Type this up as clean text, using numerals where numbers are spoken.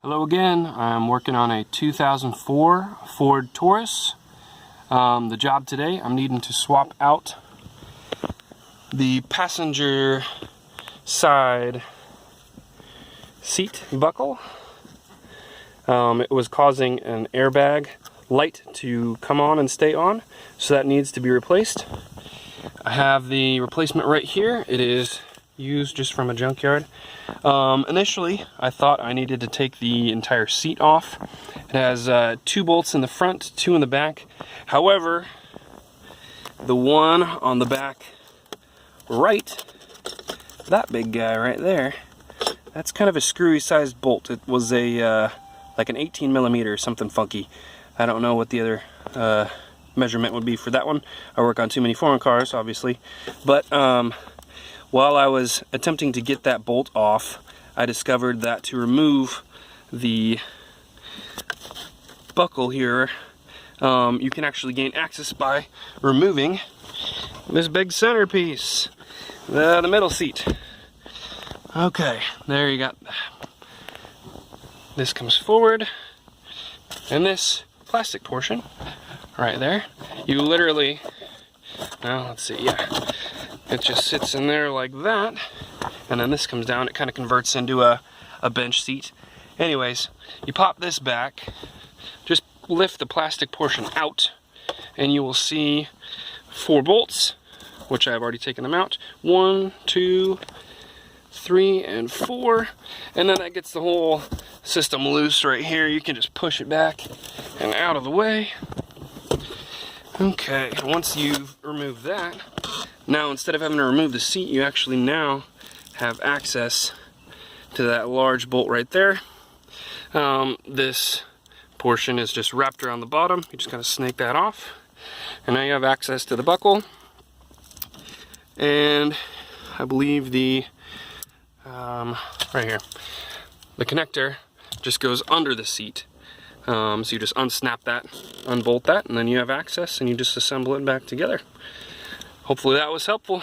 Hello again. I'm working on a 2004 Ford Taurus. The job today, I'm needing to swap out the passenger side seat buckle. It was causing an airbag light to come on and stay on, so that needs to be replaced. I have the replacement right here. It is used just from a junkyard. Initially, I thought I needed to take the entire seat off. It has 2 bolts in the front, 2 in the back. However, the one on the back right, that big guy right there, that's kind of a screwy sized bolt. It was a like an 18 millimeter or something funky. I don't know what the other measurement would be for that one. I work on too many foreign cars, obviously. But while I was attempting to get that bolt off, I discovered that to remove the buckle here, you can actually gain access by removing this big centerpiece, the middle seat. Okay, there you got. This comes forward, and this plastic portion right there, you literally, well, let's see, yeah, it just sits in there like that, and then this comes down. It kind of converts into a bench seat. Anyways, you pop this back, just lift the plastic portion out, and you will see 4 bolts, which I've already taken them out. 1, 2, 3, and 4, and then that gets the whole system loose right here. You can just push it back and out of the way. Okay, once you've removed that, now instead of having to remove the seat, you actually now have access to that large bolt right there. This portion is just wrapped around the bottom. You just gotta snake that off, and now you have access to the buckle. And I believe the right here, the connector just goes under the seat. So you just unsnap that, unbolt that, and then you have access, and you just assemble it back together. Hopefully that was helpful.